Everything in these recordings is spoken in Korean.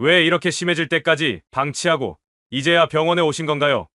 왜 이렇게 심해질 때까지 방치하고 이제야 병원에 오신 건가요?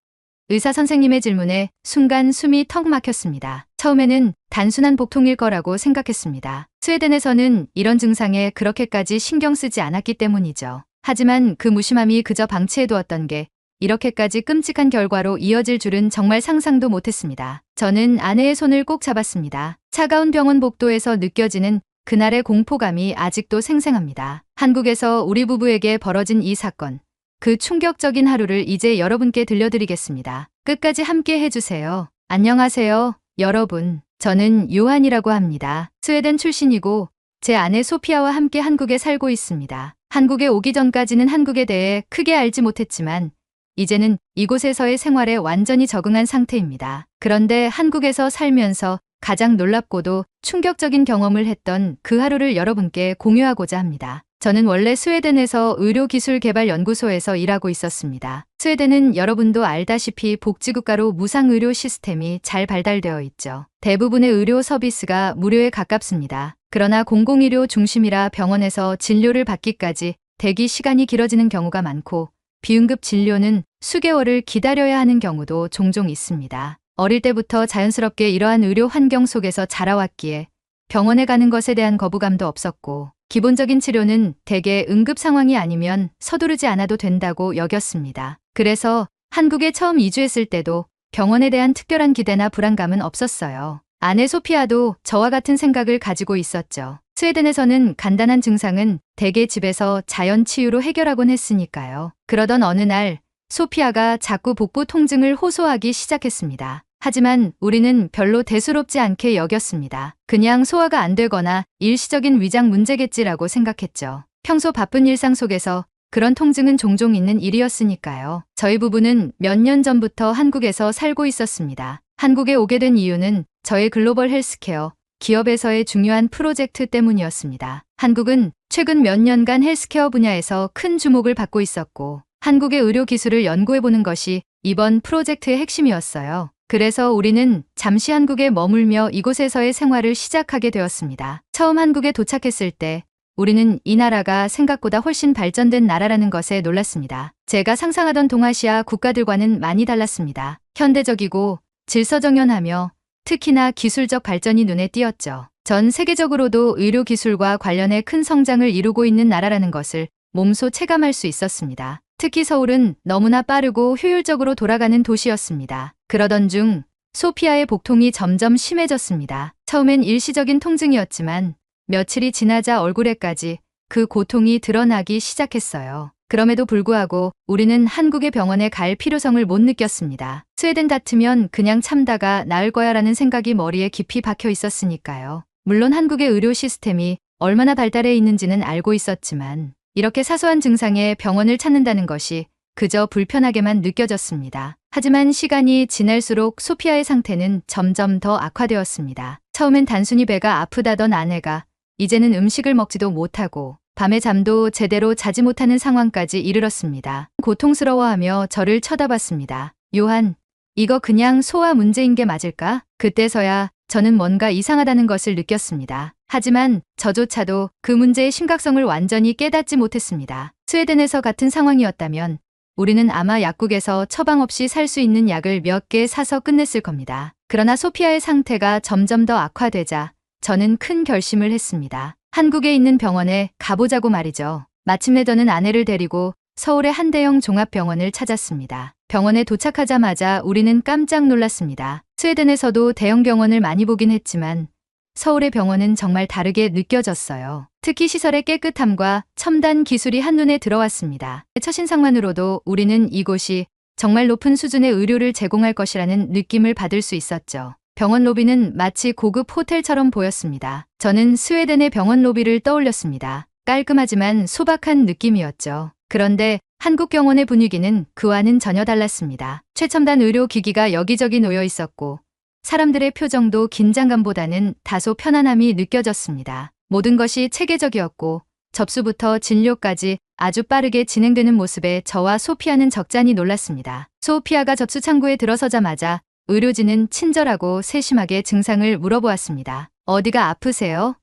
의사 선생님의 질문에 순간 숨이 턱 막혔습니다. 처음에는 단순한 복통일 거라고 생각했습니다. 스웨덴에서는 이런 증상에 그렇게까지 신경 쓰지 않았기 때문이죠. 하지만 그 무심함이 그저 방치해두었던 게 이렇게까지 끔찍한 결과로 이어질 줄은 정말 상상도 못했습니다. 저는 아내의 손을 꼭 잡았습니다. 차가운 병원 복도에서 느껴지는 그날의 공포감이 아직도 생생합니다. 한국에서 우리 부부에게 벌어진 이 사건, 그 충격적인 하루를 이제 여러분께 들려드리겠습니다. 끝까지 함께 해주세요. 안녕하세요, 여러분. 저는 요한이라고 합니다. 스웨덴 출신이고 제 아내 소피아와 함께 한국에 살고 있습니다. 한국에 오기 전까지는 한국에 대해 크게 알지 못했지만 이제는 이곳에서의 생활에 완전히 적응한 상태입니다. 그런데 한국에서 살면서 가장 놀랍고도 충격적인 경험을 했던 그 하루를 여러분께 공유하고자 합니다. 저는 원래 스웨덴에서 의료기술개발연구소에서 일하고 있었습니다. 스웨덴은 여러분도 알다시피 복지국가로 무상의료 시스템이 잘 발달되어 있죠. 대부분의 의료 서비스가 무료에 가깝습니다. 그러나 공공의료 중심이라 병원에서 진료를 받기까지 대기 시간이 길어지는 경우가 많고 비응급 진료는 수개월을 기다려야 하는 경우도 종종 있습니다. 어릴 때부터 자연스럽게 이러한 의료 환경 속에서 자라왔기에 병원에 가는 것에 대한 거부감도 없었고 기본적인 치료는 대개 응급 상황이 아니면 서두르지 않아도 된다고 여겼습니다. 그래서 한국에 처음 이주했을 때도 병원에 대한 특별한 기대나 불안감은 없었어요. 아내 소피아도 저와 같은 생각을 가지고 있었죠. 스웨덴에서는 간단한 증상은 대개 집에서 자연 치유로 해결하곤 했으니까요. 그러던 어느 날 소피아가 자꾸 복부 통증을 호소하기 시작했습니다. 하지만 우리는 별로 대수롭지 않게 여겼습니다. 그냥 소화가 안 되거나 일시적인 위장 문제겠지라고 생각했죠. 평소 바쁜 일상 속에서 그런 통증은 종종 있는 일이었으니까요. 저희 부부는 몇 년 전부터 한국에서 살고 있었습니다. 한국에 오게 된 이유는 저의 글로벌 헬스케어 기업에서의 중요한 프로젝트 때문이었습니다. 한국은 최근 몇 년간 헬스케어 분야에서 큰 주목을 받고 있었고 한국의 의료 기술을 연구해보는 것이 이번 프로젝트의 핵심이었어요. 그래서 우리는 잠시 한국에 머물며 이곳에서의 생활을 시작하게 되었습니다. 처음 한국에 도착했을 때 우리는 이 나라가 생각보다 훨씬 발전된 나라라는 것에 놀랐습니다. 제가 상상하던 동아시아 국가들과는 많이 달랐습니다. 현대적이고 질서정연하며 특히나 기술적 발전이 눈에 띄었죠. 전 세계적으로도 의료 기술과 관련해 큰 성장을 이루고 있는 나라라는 것을 몸소 체감할 수 있었습니다. 특히 서울은 너무나 빠르고 효율적으로 돌아가는 도시였습니다. 그러던 중 소피아의 복통이 점점 심해졌습니다. 처음엔 일시적인 통증이었지만 며칠이 지나자 얼굴에까지 그 고통이 드러나기 시작했어요. 그럼에도 불구하고 우리는 한국의 병원에 갈 필요성을 못 느꼈습니다. 스웨덴 같으면 그냥 참다가 나을 거야라는 생각이 머리에 깊이 박혀 있었으니까요. 물론 한국의 의료 시스템이 얼마나 발달해 있는지는 알고 있었지만 이렇게 사소한 증상에 병원을 찾는다는 것이 그저 불편하게만 느껴졌습니다. 하지만 시간이 지날수록 소피아의 상태는 점점 더 악화되었습니다. 처음엔 단순히 배가 아프다던 아내가 이제는 음식을 먹지도 못하고 밤에 잠도 제대로 자지 못하는 상황까지 이르렀습니다. 고통스러워하며 저를 쳐다봤습니다. 요한, 이거 그냥 소화 문제인 게 맞을까? 그때서야 저는 뭔가 이상하다는 것을 느꼈습니다. 하지만 저조차도 그 문제의 심각성을 완전히 깨닫지 못했습니다. 스웨덴에서 같은 상황이었다면 우리는 아마 약국에서 처방 없이 살 수 있는 약을 몇 개 사서 끝냈을 겁니다. 그러나 소피아의 상태가 점점 더 악화되자 저는 큰 결심을 했습니다. 한국에 있는 병원에 가보자고 말이죠. 마침내 저는 아내를 데리고 서울의 한 대형 종합병원을 찾았습니다. 병원에 도착하자마자 우리는 깜짝 놀랐습니다. 스웨덴에서도 대형 병원을 많이 보긴 했지만 서울의 병원은 정말 다르게 느껴졌어요. 특히 시설의 깨끗함과 첨단 기술이 한눈에 들어왔습니다. 첫인상만으로도 우리는 이곳이 정말 높은 수준의 의료를 제공할 것이라는 느낌을 받을 수 있었죠. 병원 로비는 마치 고급 호텔처럼 보였습니다. 저는 스웨덴의 병원 로비를 떠올렸습니다. 깔끔하지만 소박한 느낌이었죠. 그런데 한국 병원의 분위기는 그와는 전혀 달랐습니다. 최첨단 의료기기가 여기저기 놓여 있었고 사람들의 표정도 긴장감보다는 다소 편안함이 느껴졌습니다. 모든 것이 체계적이었고 접수부터 진료까지 아주 빠르게 진행되는 모습에 저와 소피아는 적잖이 놀랐습니다. 소피아가 접수 창구에 들어서자마자 의료진은 친절하고 세심하게 증상을 물어보았습니다. 어디가 아프세요?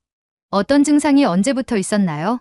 어떤 증상이 언제부터 있었나요?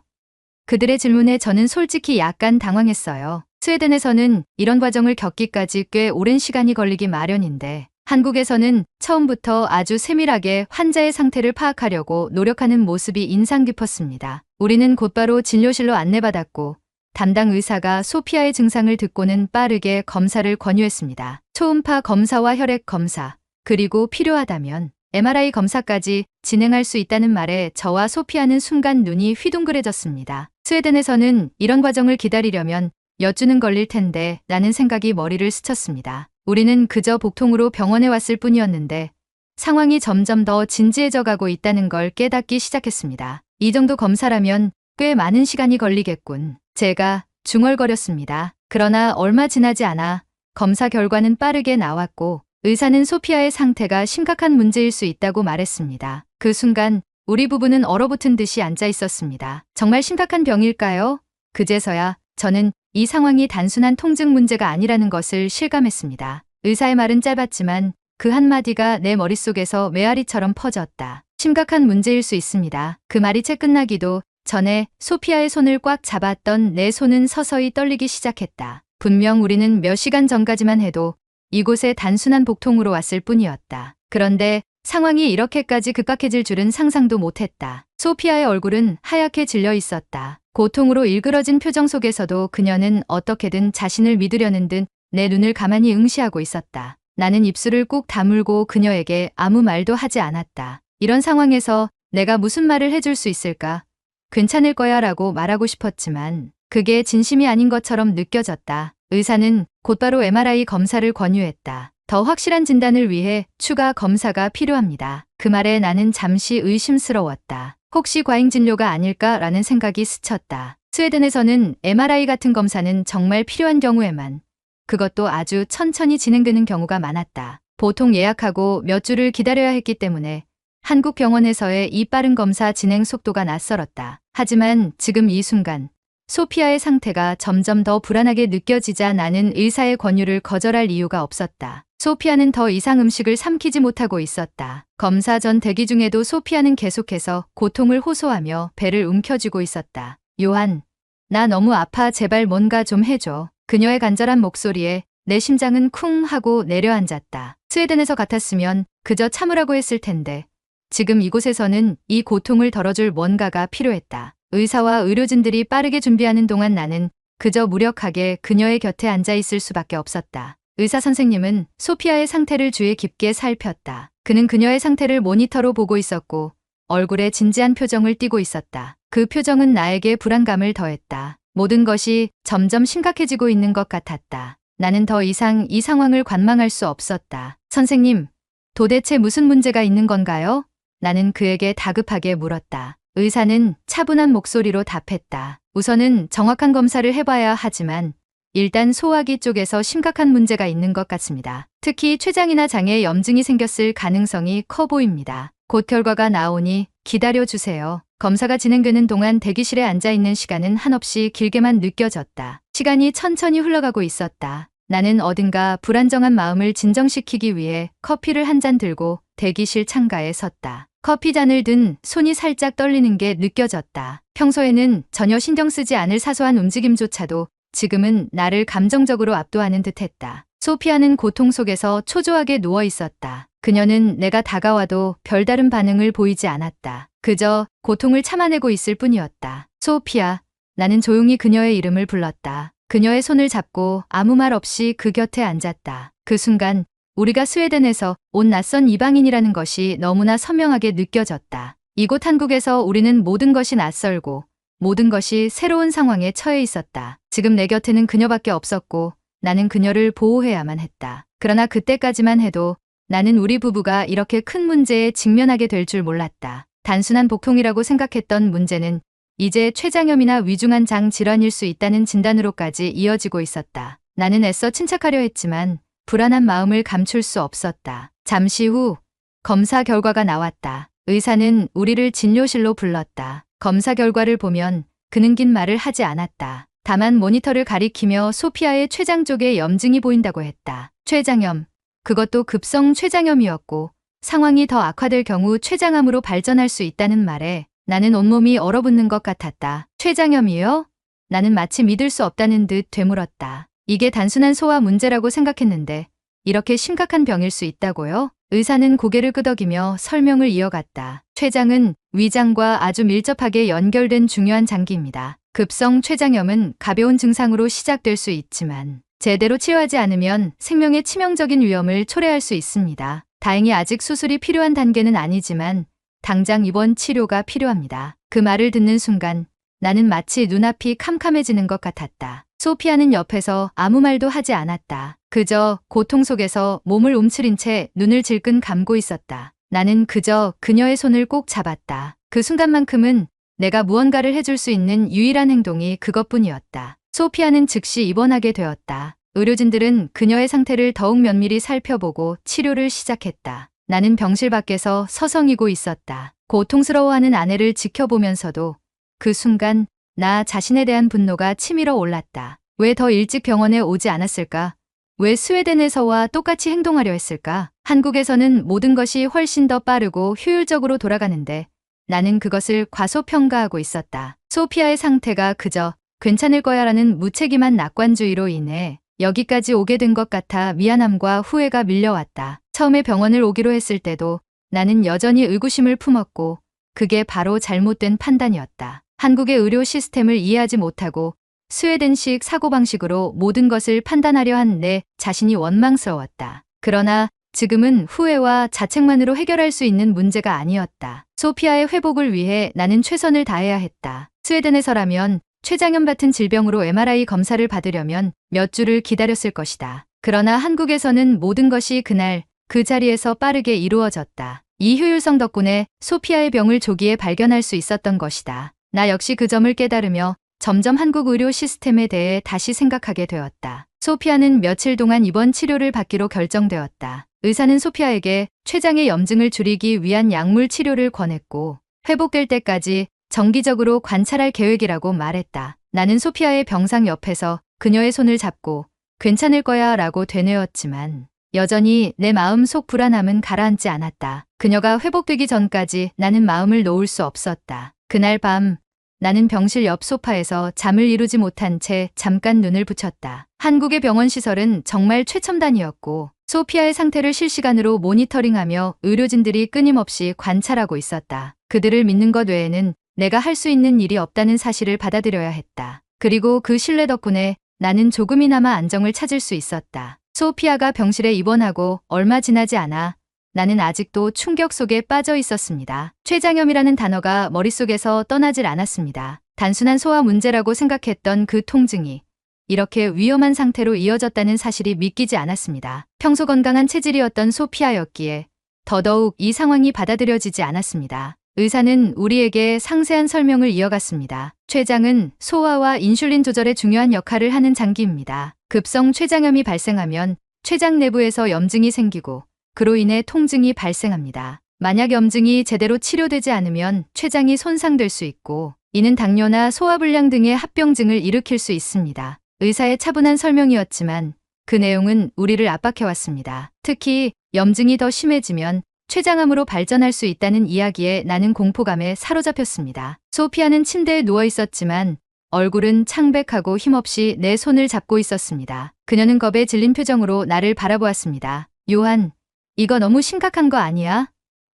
그들의 질문에 저는 솔직히 약간 당황했어요. 스웨덴에서는 이런 과정을 겪기까지 꽤 오랜 시간이 걸리기 마련인데 한국에서는 처음부터 아주 세밀하게 환자의 상태를 파악하려고 노력하는 모습이 인상 깊었습니다. 우리는 곧바로 진료실로 안내받았고 담당 의사가 소피아의 증상을 듣고는 빠르게 검사를 권유했습니다. 초음파 검사와 혈액 검사, 그리고 필요하다면 MRI 검사까지 진행할 수 있다는 말에 저와 소피아는 순간 눈이 휘둥그레졌습니다. 스웨덴에서는 이런 과정을 기다리려면 몇 주는 걸릴 텐데 라는 생각이 머리를 스쳤습니다. 우리는 그저 복통으로 병원에 왔을 뿐이었는데 상황이 점점 더 진지해져 가고 있다는 걸 깨닫기 시작했습니다. 이 정도 검사라면 꽤 많은 시간이 걸리겠군. 제가 중얼거렸습니다. 그러나 얼마 지나지 않아 검사 결과는 빠르게 나왔고 의사는 소피아의 상태가 심각한 문제일 수 있다고 말했습니다. 그 순간 우리 부부는 얼어붙은 듯이 앉아 있었습니다. 정말 심각한 병일까요? 그제서야 저는 이 상황이 단순한 통증 문제가 아니라는 것을 실감했습니다. 의사의 말은 짧았지만 그 한마디가 내 머릿속에서 메아리처럼 퍼졌다. 심각한 문제일 수 있습니다. 그 말이 채 끝나기도 전에 소피아의 손을 꽉 잡았던 내 손은 서서히 떨리기 시작했다. 분명 우리는 몇 시간 전까지만 해도 이곳에 단순한 복통으로 왔을 뿐이었다. 그런데 상황이 이렇게까지 급박해질 줄은 상상도 못했다. 소피아의 얼굴은 하얗게 질려 있었다. 고통으로 일그러진 표정 속에서도 그녀는 어떻게든 자신을 믿으려는 듯 내 눈을 가만히 응시하고 있었다. 나는 입술을 꾹 다물고 그녀에게 아무 말도 하지 않았다. 이런 상황에서 내가 무슨 말을 해줄 수 있을까? 괜찮을 거야 라고 말하고 싶었지만 그게 진심이 아닌 것처럼 느껴졌다. 의사는 곧바로 MRI 검사를 권유했다. 더 확실한 진단을 위해 추가 검사가 필요합니다. 그 말에 나는 잠시 의심스러웠다. 혹시 과잉 진료가 아닐까라는 생각이 스쳤다. 스웨덴에서는 MRI 같은 검사는 정말 필요한 경우에만, 그것도 아주 천천히 진행되는 경우가 많았다. 보통 예약하고 몇 주를 기다려야 했기 때문에 한국 병원에서의 이 빠른 검사 진행 속도가 낯설었다. 하지만 지금 이 순간 소피아의 상태가 점점 더 불안하게 느껴지자 나는 의사의 권유를 거절할 이유가 없었다. 소피아는 더 이상 음식을 삼키지 못하고 있었다. 검사 전 대기 중에도 소피아는 계속해서 고통을 호소하며 배를 움켜쥐고 있었다. 요한, 나 너무 아파. 제발 뭔가 좀 해줘. 그녀의 간절한 목소리에 내 심장은 쿵 하고 내려앉았다. 스웨덴에서 같았으면 그저 참으라고 했을 텐데 지금 이곳에서는 이 고통을 덜어줄 뭔가가 필요했다. 의사와 의료진들이 빠르게 준비하는 동안 나는 그저 무력하게 그녀의 곁에 앉아 있을 수밖에 없었다. 의사 선생님은 소피아의 상태를 주의 깊게 살폈다. 그는 그녀의 상태를 모니터로 보고 있었고 얼굴에 진지한 표정을 띠고 있었다. 그 표정은 나에게 불안감을 더했다. 모든 것이 점점 심각해지고 있는 것 같았다. 나는 더 이상 이 상황을 관망할 수 없었다. 선생님, 도대체 무슨 문제가 있는 건가요? 나는 그에게 다급하게 물었다. 의사는 차분한 목소리로 답했다. 우선은 정확한 검사를 해봐야 하지만 일단 소화기 쪽에서 심각한 문제가 있는 것 같습니다. 특히 췌장이나 장에 염증이 생겼을 가능성이 커 보입니다. 곧 결과가 나오니 기다려주세요. 검사가 진행되는 동안 대기실에 앉아있는 시간은 한없이 길게만 느껴졌다. 시간이 천천히 흘러가고 있었다. 나는 어딘가 불안정한 마음을 진정시키기 위해 커피를 한 잔 들고 대기실 창가에 섰다. 커피잔을 든 손이 살짝 떨리는 게 느껴졌다. 평소에는 전혀 신경 쓰지 않을 사소한 움직임조차도 지금은 나를 감정적으로 압도하는 듯했다. 소피아는 고통 속에서 초조하게 누워 있었다. 그녀는 내가 다가와도 별다른 반응을 보이지 않았다. 그저 고통을 참아내고 있을 뿐이었다. 소피아, 나는 조용히 그녀의 이름을 불렀다. 그녀의 손을 잡고 아무 말 없이 그 곁에 앉았다. 그 순간 우리가 스웨덴에서 온 낯선 이방인이라는 것이 너무나 선명하게 느껴졌다. 이곳 한국에서 우리는 모든 것이 낯설고 모든 것이 새로운 상황에 처해 있었다. 지금 내 곁에는 그녀밖에 없었고 나는 그녀를 보호해야만 했다. 그러나 그때까지만 해도 나는 우리 부부가 이렇게 큰 문제에 직면하게 될 줄 몰랐다. 단순한 복통이라고 생각했던 문제는 이제 췌장염이나 위중한 장 질환일 수 있다는 진단으로까지 이어지고 있었다. 나는 애써 침착하려 했지만 불안한 마음을 감출 수 없었다. 잠시 후 검사 결과가 나왔다. 의사는 우리를 진료실로 불렀다. 검사 결과를 보면 그는 긴 말을 하지 않았다. 다만 모니터를 가리키며 소피아의 췌장 쪽에 염증이 보인다고 했다. 췌장염, 그것도 급성 췌장염이었고 상황이 더 악화될 경우 췌장암으로 발전할 수 있다는 말에 나는 온몸이 얼어붙는 것 같았다. 췌장염이요? 나는 마치 믿을 수 없다는 듯 되물었다. 이게 단순한 소화 문제라고 생각했는데 이렇게 심각한 병일 수 있다고요? 의사는 고개를 끄덕이며 설명을 이어갔다. 췌장은 위장과 아주 밀접하게 연결된 중요한 장기입니다. 급성 췌장염은 가벼운 증상으로 시작될 수 있지만 제대로 치료하지 않으면 생명에 치명적인 위험을 초래할 수 있습니다. 다행히 아직 수술이 필요한 단계는 아니지만 당장 입원 치료가 필요합니다. 그 말을 듣는 순간 나는 마치 눈앞이 캄캄해지는 것 같았다. 소피아는 옆에서 아무 말도 하지 않았다. 그저 고통 속에서 몸을 움츠린 채 눈을 질끈 감고 있었다. 나는 그저 그녀의 손을 꼭 잡았다. 그 순간만큼은 내가 무언가를 해줄 수 있는 유일한 행동이 그것뿐이었다. 소피아는 즉시 입원하게 되었다. 의료진들은 그녀의 상태를 더욱 면밀히 살펴보고 치료를 시작했다. 나는 병실 밖에서 서성이고 있었다. 고통스러워하는 아내를 지켜보면서도 그 순간 나 자신에 대한 분노가 치밀어 올랐다. 왜 더 일찍 병원에 오지 않았을까? 왜 스웨덴에서와 똑같이 행동하려 했을까? 한국에서는 모든 것이 훨씬 더 빠르고 효율적으로 돌아가는데 나는 그것을 과소평가하고 있었다. 소피아의 상태가 그저 괜찮을 거야라는 무책임한 낙관주의로 인해 여기까지 오게 된 것 같아 미안함과 후회가 밀려왔다. 처음에 병원을 오기로 했을 때도 나는 여전히 의구심을 품었고 그게 바로 잘못된 판단이었다. 한국의 의료 시스템을 이해하지 못하고 스웨덴식 사고방식으로 모든 것을 판단하려 한 내 자신이 원망스러웠다. 그러나 지금은 후회와 자책만으로 해결할 수 있는 문제가 아니었다. 소피아의 회복을 위해 나는 최선을 다해야 했다. 스웨덴에서라면 췌장염 같은 질병으로 MRI 검사를 받으려면 몇 주를 기다렸을 것이다. 그러나 한국에서는 모든 것이 그날 그 자리에서 빠르게 이루어졌다. 이 효율성 덕분에 소피아의 병을 조기에 발견할 수 있었던 것이다. 나 역시 그 점을 깨달으며 점점 한국 의료 시스템에 대해 다시 생각하게 되었다. 소피아는 며칠 동안 입원 치료를 받기로 결정되었다. 의사는 소피아에게 췌장의 염증을 줄이기 위한 약물 치료를 권했고 회복될 때까지 정기적으로 관찰할 계획이라고 말했다. 나는 소피아의 병상 옆에서 그녀의 손을 잡고 괜찮을 거야 라고 되뇌었지만 여전히 내 마음 속 불안함은 가라앉지 않았다. 그녀가 회복되기 전까지 나는 마음을 놓을 수 없었다. 그날 밤 나는 병실 옆 소파에서 잠을 이루지 못한 채 잠깐 눈을 붙였다. 한국의 병원 시설은 정말 최첨단이었고 소피아의 상태를 실시간으로 모니터링하며 의료진들이 끊임없이 관찰하고 있었다. 그들을 믿는 것 외에는 내가 할 수 있는 일이 없다는 사실을 받아들여야 했다. 그리고 그 신뢰 덕분에 나는 조금이나마 안정을 찾을 수 있었다. 소피아가 병실에 입원하고 얼마 지나지 않아 나는 아직도 충격 속에 빠져 있었습니다. 췌장염이라는 단어가 머릿속에서 떠나질 않았습니다. 단순한 소화 문제라고 생각했던 그 통증이 이렇게 위험한 상태로 이어졌다는 사실이 믿기지 않았습니다. 평소 건강한 체질이었던 소피아였기에 더더욱 이 상황이 받아들여지지 않았습니다. 의사는 우리에게 상세한 설명을 이어갔습니다. 췌장은 소화와 인슐린 조절에 중요한 역할을 하는 장기입니다. 급성 췌장염이 발생하면 췌장 내부에서 염증이 생기고 그로 인해 통증이 발생합니다. 만약 염증이 제대로 치료되지 않으면 췌장이 손상될 수 있고 이는 당뇨나 소화불량 등의 합병증을 일으킬 수 있습니다. 의사의 차분한 설명이었지만 그 내용은 우리를 압박해왔습니다. 특히 염증이 더 심해지면 췌장암으로 발전할 수 있다는 이야기에 나는 공포감에 사로잡혔습니다. 소피아는 침대에 누워 있었지만 얼굴은 창백하고 힘없이 내 손을 잡고 있었습니다. 그녀는 겁에 질린 표정으로 나를 바라보았습니다. 요한, 이거 너무 심각한 거 아니야?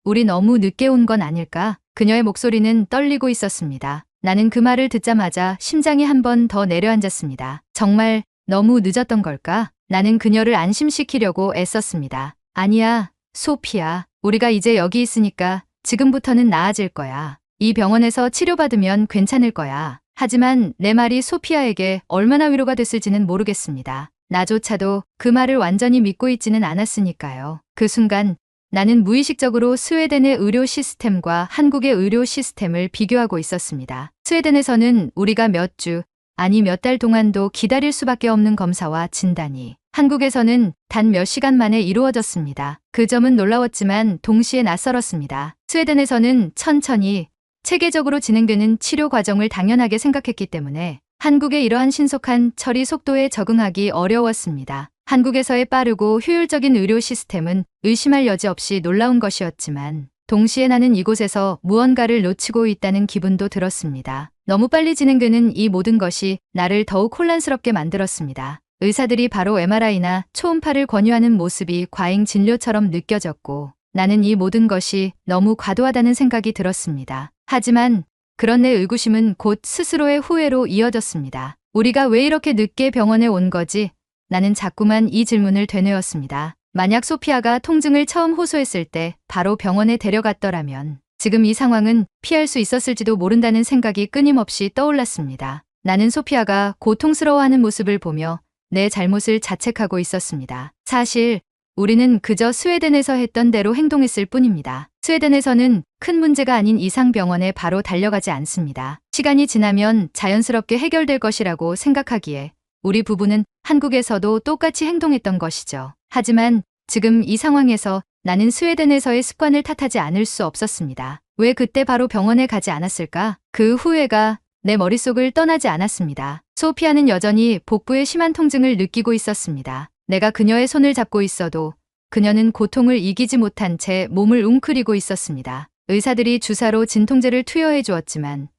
우리 너무 늦게 온 건 아닐까? 그녀의 목소리는 떨리고 있었습니다. 나는 그 말을 듣자마자 심장이 한 번 더 내려앉았습니다. 정말 너무 늦었던 걸까? 나는 그녀를 안심시키려고 애썼습니다. 아니야, 소피아. 우리가 이제 여기 있으니까 지금부터는 나아질 거야. 이 병원에서 치료받으면 괜찮을 거야. 하지만 내 말이 소피아에게 얼마나 위로가 됐을지는 모르겠습니다. 나조차도 그 말을 완전히 믿고 있지는 않았으니까요. 그 순간 나는 무의식적으로 스웨덴의 의료 시스템과 한국의 의료 시스템을 비교하고 있었습니다. 스웨덴에서는 우리가 몇 주, 아니 몇 달 동안도 기다릴 수밖에 없는 검사와 진단이 한국에서는 단 몇 시간 만에 이루어졌습니다. 그 점은 놀라웠지만 동시에 낯설었습니다. 스웨덴에서는 천천히 체계적으로 진행되는 치료 과정을 당연하게 생각했기 때문에 한국의 이러한 신속한 처리 속도에 적응하기 어려웠습니다. 한국에서의 빠르고 효율적인 의료 시스템은 의심할 여지 없이 놀라운 것이었지만 동시에 나는 이곳에서 무언가를 놓치고 있다는 기분도 들었습니다. 너무 빨리 진행되는 이 모든 것이 나를 더욱 혼란스럽게 만들었습니다. 의사들이 바로 MRI나 초음파를 권유하는 모습이 과잉 진료처럼 느껴졌고 나는 이 모든 것이 너무 과도하다는 생각이 들었습니다. 하지만 그런 내 의구심은 곧 스스로의 후회로 이어졌습니다. 우리가 왜 이렇게 늦게 병원에 온 거지? 나는 자꾸만 이 질문을 되뇌었습니다. 만약 소피아가 통증을 처음 호소했을 때 바로 병원에 데려갔더라면 지금 이 상황은 피할 수 있었을지도 모른다는 생각이 끊임없이 떠올랐습니다. 나는 소피아가 고통스러워하는 모습을 보며 내 잘못을 자책하고 있었습니다. 사실 우리는 그저 스웨덴에서 했던 대로 행동했을 뿐입니다. 스웨덴에서는 큰 문제가 아닌 이상 병원에 바로 달려가지 않습니다. 시간이 지나면 자연스럽게 해결될 것이라고 생각하기에 우리 부부는 한국에서도 똑같이 행동했던 것이죠. 하지만 지금 이 상황에서 나는 스웨덴에서의 습관을 탓하지 않을 수 없었습니다. 왜 그때 바로 병원에 가지 않았을까? 그 후회가 내 머릿속을 떠나지 않았습니다. 소피아는 여전히 복부에 심한 통증을 느끼고 있었습니다. 내가 그녀의 손을 잡고 있어도 그녀는 고통을 이기지 못한 채 몸을 웅크리고 있었습니다. 의사들이 주사로 진통제를 투여해 주었지만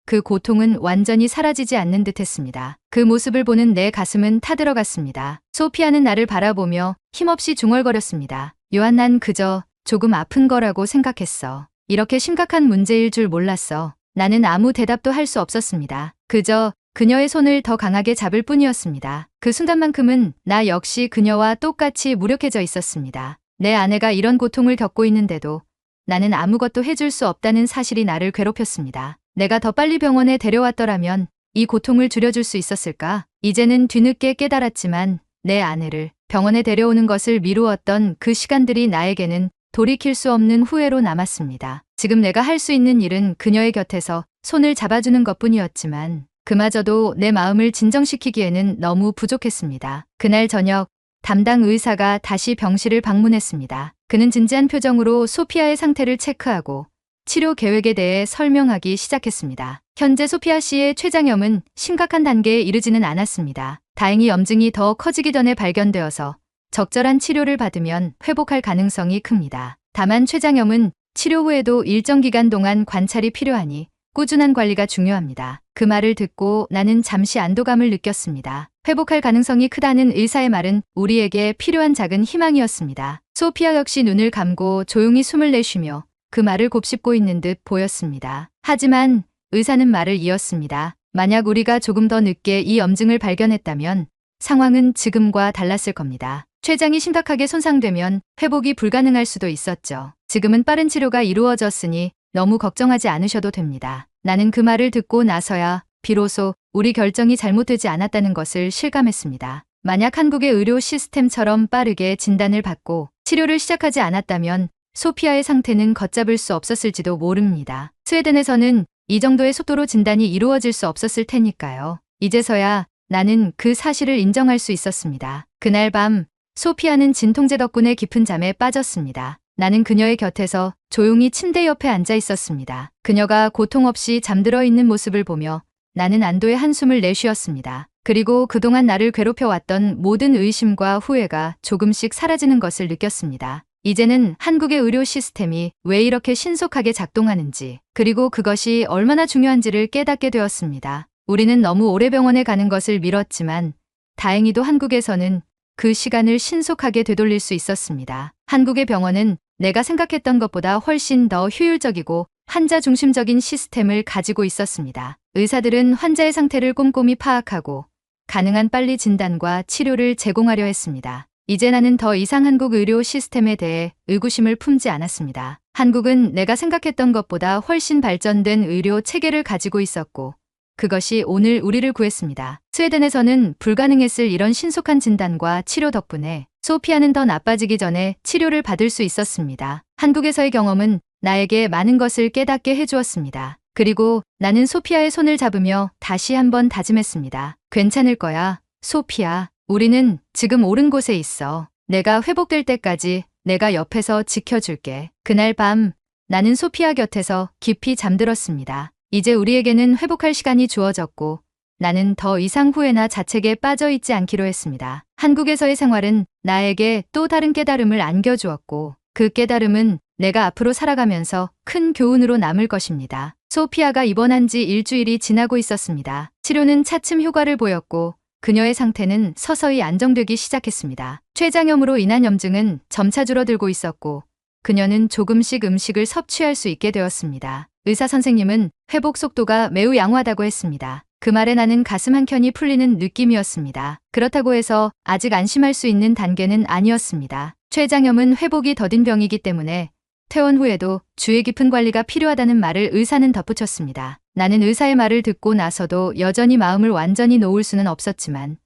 그 고통은 완전히 사라지지 않는 듯했습니다. 그 모습을 보는 내 가슴은 타들어갔습니다. 소피아는 나를 바라보며 힘없이 중얼거렸습니다. 요한, 난 그저 조금 아픈 거라고 생각했어. 이렇게 심각한 문제일 줄 몰랐어. 나는 아무 대답도 할 수 없었습니다. 그저 그녀의 손을 더 강하게 잡을 뿐이었습니다. 그 순간만큼은 나 역시 그녀와 똑같이 무력해져 있었습니다. 내 아내가 이런 고통을 겪고 있는데도 나는 아무것도 해줄 수 없다는 사실이 나를 괴롭혔습니다. 내가 더 빨리 병원에 데려왔더라면 이 고통을 줄여줄 수 있었을까? 이제는 뒤늦게 깨달았지만 내 아내를 병원에 데려오는 것을 미루었던 그 시간들이 나에게는 돌이킬 수 없는 후회로 남았습니다. 지금 내가 할 수 있는 일은 그녀의 곁에서 손을 잡아주는 것뿐이었지만 그마저도 내 마음을 진정시키기에는 너무 부족했습니다. 그날 저녁 담당 의사가 다시 병실을 방문했습니다. 그는 진지한 표정으로 소피아의 상태를 체크하고 치료 계획에 대해 설명하기 시작했습니다. 현재 소피아 씨의 췌장염은 심각한 단계에 이르지는 않았습니다. 다행히 염증이 더 커지기 전에 발견되어서 적절한 치료를 받으면 회복할 가능성이 큽니다. 다만 췌장염은 치료 후에도 일정 기간 동안 관찰이 필요하니 꾸준한 관리가 중요합니다. 그 말을 듣고 나는 잠시 안도감을 느꼈습니다. 회복할 가능성이 크다는 의사의 말은 우리에게 필요한 작은 희망이었습니다. 소피아 역시 눈을 감고 조용히 숨을 내쉬며 그 말을 곱씹고 있는 듯 보였습니다. 하지만 의사는 말을 이었습니다. 만약 우리가 조금 더 늦게 이 염증을 발견했다면 상황은 지금과 달랐을 겁니다. 췌장이 심각하게 손상되면 회복이 불가능할 수도 있었죠. 지금은 빠른 치료가 이루어졌으니 너무 걱정하지 않으셔도 됩니다. 나는 그 말을 듣고 나서야 비로소 우리 결정이 잘못되지 않았다는 것을 실감했습니다. 만약 한국의 의료 시스템처럼 빠르게 진단을 받고 치료를 시작하지 않았다면 소피아의 상태는 걷잡을 수 없었을지도 모릅니다. 스웨덴에서는 이 정도의 속도로 진단이 이루어질 수 없었을 테니까요. 이제서야 나는 그 사실을 인정할 수 있었습니다. 그날 밤 소피아는 진통제 덕분에 깊은 잠에 빠졌습니다. 나는 그녀의 곁에서 조용히 침대 옆에 앉아 있었습니다. 그녀가 고통 없이 잠들어 있는 모습을 보며 나는 안도의 한숨을 내쉬었습니다. 그리고 그동안 나를 괴롭혀왔던 모든 의심과 후회가 조금씩 사라지는 것을 느꼈습니다. 이제는 한국의 의료 시스템이 왜 이렇게 신속하게 작동하는지, 그리고 그것이 얼마나 중요한지를 깨닫게 되었습니다. 우리는 너무 오래 병원에 가는 것을 미뤘지만 다행히도 한국에서는 그 시간을 신속하게 되돌릴 수 있었습니다. 한국의 병원은 내가 생각했던 것보다 훨씬 더 효율적이고 환자 중심적인 시스템을 가지고 있었습니다. 의사들은 환자의 상태를 꼼꼼히 파악하고 가능한 빨리 진단과 치료를 제공하려 했습니다. 이제 나는 더 이상 한국 의료 시스템에 대해 의구심을 품지 않았습니다. 한국은 내가 생각했던 것보다 훨씬 발전된 의료 체계를 가지고 있었고 그것이 오늘 우리를 구했습니다. 스웨덴에서는 불가능했을 이런 신속한 진단과 치료 덕분에 소피아는 더 나빠지기 전에 치료를 받을 수 있었습니다. 한국에서의 경험은 나에게 많은 것을 깨닫게 해주었습니다. 그리고 나는 소피아의 손을 잡으며 다시 한번 다짐했습니다. 괜찮을 거야, 소피아. 우리는 지금 옳은 곳에 있어. 내가 회복될 때까지 내가 옆에서 지켜줄게. 그날 밤 나는 소피아 곁에서 깊이 잠들었습니다. 이제 우리에게는 회복할 시간이 주어졌고 나는 더 이상 후회나 자책에 빠져 있지 않기로 했습니다. 한국에서의 생활은 나에게 또 다른 깨달음을 안겨주었고 그 깨달음은 내가 앞으로 살아가면서 큰 교훈으로 남을 것입니다. 소피아가 입원한 지 일주일이 지나고 있었습니다. 치료는 차츰 효과를 보였고 그녀의 상태는 서서히 안정되기 시작했습니다. 췌장염으로 인한 염증은 점차 줄어들고 있었고 그녀는 조금씩 음식을 섭취할 수 있게 되었습니다. 의사 선생님은 회복 속도가 매우 양호하다고 했습니다. 그 말에 나는 가슴 한켠이 풀리는 느낌이었습니다. 그렇다고 해서 아직 안심할 수 있는 단계는 아니었습니다. 췌장염은 회복이 더딘 병이기 때문에 퇴원 후에도 주의 깊은 관리가 필요하다는 말을 의사는 덧붙였습니다. 나는 의사의 말을 듣고 나서도 여전히 마음을 완전히 놓을 수는 없었지만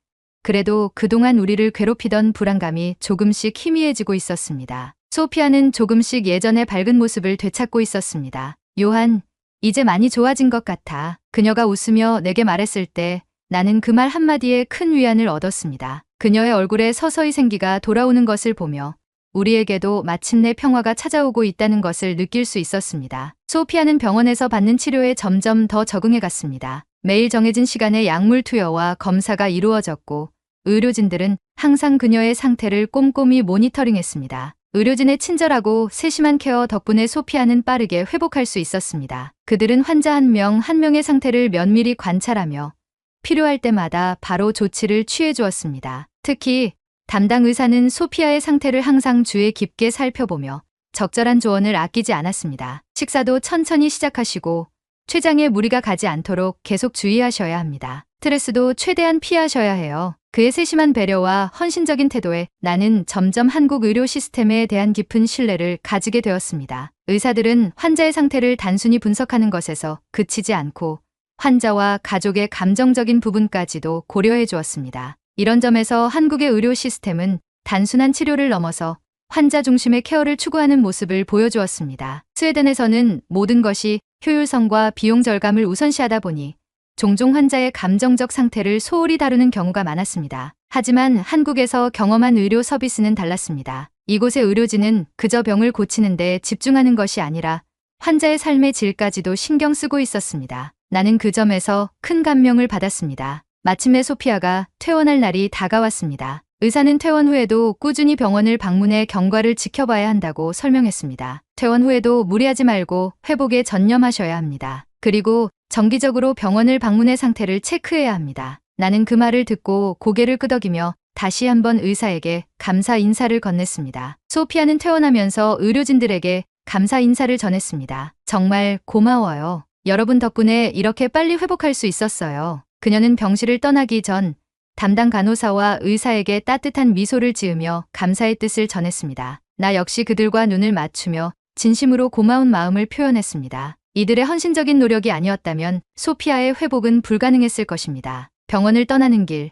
그래도 그동안 우리를 괴롭히던 불안감이 조금씩 희미해지고 있었습니다. 소피아는 조금씩 예전의 밝은 모습을 되찾고 있었습니다. 요한, 이제 많이 좋아진 것 같아. 그녀가 웃으며 내게 말했을 때 나는 그 말 한마디에 큰 위안을 얻었습니다. 그녀의 얼굴에 서서히 생기가 돌아오는 것을 보며 우리에게도 마침내 평화가 찾아오고 있다는 것을 느낄 수 있었습니다. 소피아는 병원에서 받는 치료에 점점 더 적응해 갔습니다. 매일 정해진 시간에 약물 투여와 검사가 이루어졌고 의료진들은 항상 그녀의 상태를 꼼꼼히 모니터링했습니다. 의료진의 친절하고 세심한 케어 덕분에 소피아는 빠르게 회복할 수 있었습니다. 그들은 환자 한 명 한 명의 상태를 면밀히 관찰하며 필요할 때마다 바로 조치를 취해 주었습니다. 특히 담당 의사는 소피아의 상태를 항상 주의 깊게 살펴보며 적절한 조언을 아끼지 않았습니다. 식사도 천천히 시작하시고 췌장에 무리가 가지 않도록 계속 주의하셔야 합니다. 스트레스도 최대한 피하셔야 해요. 그의 세심한 배려와 헌신적인 태도에 나는 점점 한국 의료 시스템에 대한 깊은 신뢰를 가지게 되었습니다. 의사들은 환자의 상태를 단순히 분석하는 것에서 그치지 않고 환자와 가족의 감정적인 부분까지도 고려해 주었습니다. 이런 점에서 한국의 의료 시스템은 단순한 치료를 넘어서 환자 중심의 케어를 추구하는 모습을 보여주었습니다. 스웨덴에서는 모든 것이 효율성과 비용 절감을 우선시하다 보니 종종 환자의 감정적 상태를 소홀히 다루는 경우가 많았습니다. 하지만 한국에서 경험한 의료 서비스는 달랐습니다. 이곳의 의료진은 그저 병을 고치는 데 집중하는 것이 아니라 환자의 삶의 질까지도 신경 쓰고 있었습니다. 나는 그 점에서 큰 감명을 받았습니다. 마침내 소피아가 퇴원할 날이 다가왔습니다. 의사는 퇴원 후에도 꾸준히 병원을 방문해 경과를 지켜봐야 한다고 설명했습니다. 퇴원 후에도 무리하지 말고 회복에 전념하셔야 합니다. 그리고 정기적으로 병원을 방문해 상태를 체크해야 합니다. 나는 그 말을 듣고 고개를 끄덕이며 다시 한번 의사에게 감사 인사를 건넸습니다. 소피아는 퇴원하면서 의료진들에게 감사 인사를 전했습니다. 정말 고마워요. 여러분 덕분에 이렇게 빨리 회복할 수 있었어요. 그녀는 병실을 떠나기 전 담당 간호사와 의사에게 따뜻한 미소를 지으며 감사의 뜻을 전했습니다. 나 역시 그들과 눈을 맞추며 진심으로 고마운 마음을 표현했습니다. 이들의 헌신적인 노력이 아니었다면 소피아의 회복은 불가능했을 것입니다. 병원을 떠나는 길,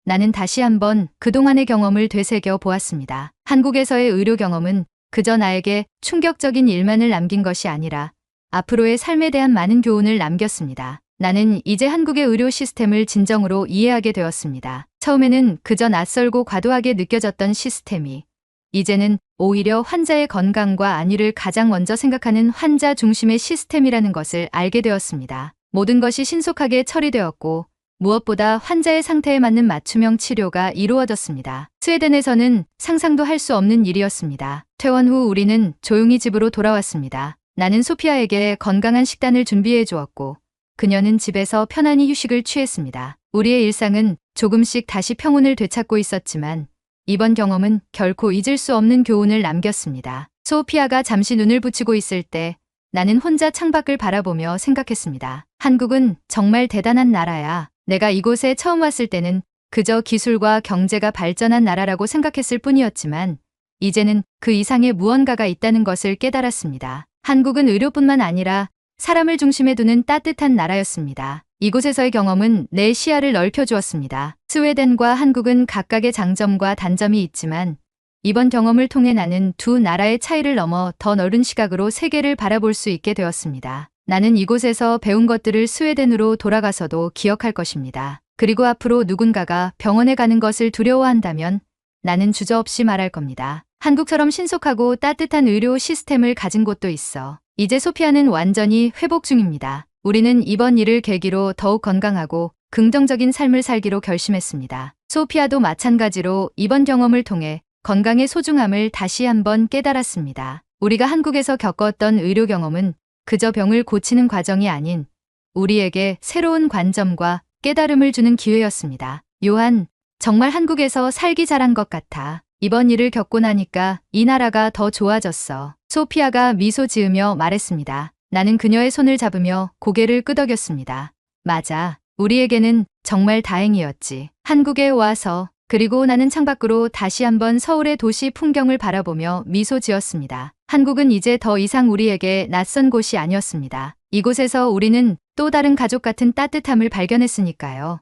나는 다시 한번 그동안의 경험을 되새겨 보았습니다. 한국에서의 의료 경험은 그저 나에게 충격적인 일만을 남긴 것이 아니라 앞으로의 삶에 대한 많은 교훈을 남겼습니다. 나는 이제 한국의 의료 시스템을 진정으로 이해하게 되었습니다. 처음에는 그저 낯설고 과도하게 느껴졌던 시스템이 이제는 오히려 환자의 건강과 안위를 가장 먼저 생각하는 환자 중심의 시스템이라는 것을 알게 되었습니다. 모든 것이 신속하게 처리되었고 무엇보다 환자의 상태에 맞는 맞춤형 치료가 이루어졌습니다. 스웨덴에서는 상상도 할 수 없는 일이었습니다. 퇴원 후 우리는 조용히 집으로 돌아왔습니다. 나는 소피아에게 건강한 식단을 준비해 주었고 그녀는 집에서 편안히 휴식을 취했습니다. 우리의 일상은 조금씩 다시 평온을 되찾고 있었지만 이번 경험은 결코 잊을 수 없는 교훈을 남겼습니다. 소피아가 잠시 눈을 붙이고 있을 때 나는 혼자 창밖을 바라보며 생각했습니다. 한국은 정말 대단한 나라야. 내가 이곳에 처음 왔을 때는 그저 기술과 경제가 발전한 나라라고 생각했을 뿐이었지만 이제는 그 이상의 무언가가 있다는 것을 깨달았습니다. 한국은 의료뿐만 아니라 사람을 중심에 두는 따뜻한 나라였습니다. 이곳에서의 경험은 내 시야를 넓혀주었습니다. 스웨덴과 한국은 각각의 장점과 단점이 있지만 이번 경험을 통해 나는 두 나라의 차이를 넘어 더 넓은 시각으로 세계를 바라볼 수 있게 되었습니다. 나는 이곳에서 배운 것들을 스웨덴으로 돌아가서도 기억할 것입니다. 그리고 앞으로 누군가가 병원에 가는 것을 두려워한다면 나는 주저없이 말할 겁니다. 한국처럼 신속하고 따뜻한 의료 시스템을 가진 곳도 있어. 이제 소피아는 완전히 회복 중입니다. 우리는 이번 일을 계기로 더욱 건강하고 긍정적인 삶을 살기로 결심했습니다. 소피아도 마찬가지로 이번 경험을 통해 건강의 소중함을 다시 한번 깨달았습니다. 우리가 한국에서 겪었던 의료 경험은 그저 병을 고치는 과정이 아닌 우리에게 새로운 관점과 깨달음을 주는 기회였습니다. 요한, 정말 한국에서 살기 잘한 것 같아. 이번 일을 겪고 나니까 이 나라가 더 좋아졌어. 소피아가 미소 지으며 말했습니다. 나는 그녀의 손을 잡으며 고개를 끄덕였습니다. 맞아. 우리에게는 정말 다행이었지. 한국에 와서. 그리고 나는 창밖으로 다시 한번 서울의 도시 풍경을 바라보며 미소 지었습니다. 한국은 이제 더 이상 우리에게 낯선 곳이 아니었습니다. 이곳에서 우리는 또 다른 가족 같은 따뜻함을 발견했으니까요.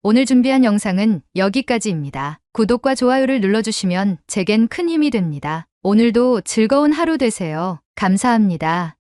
오늘 준비한 영상은 여기까지입니다. 구독과 좋아요를 눌러주시면 제겐 큰 힘이 됩니다. 오늘도 즐거운 하루 되세요. 감사합니다.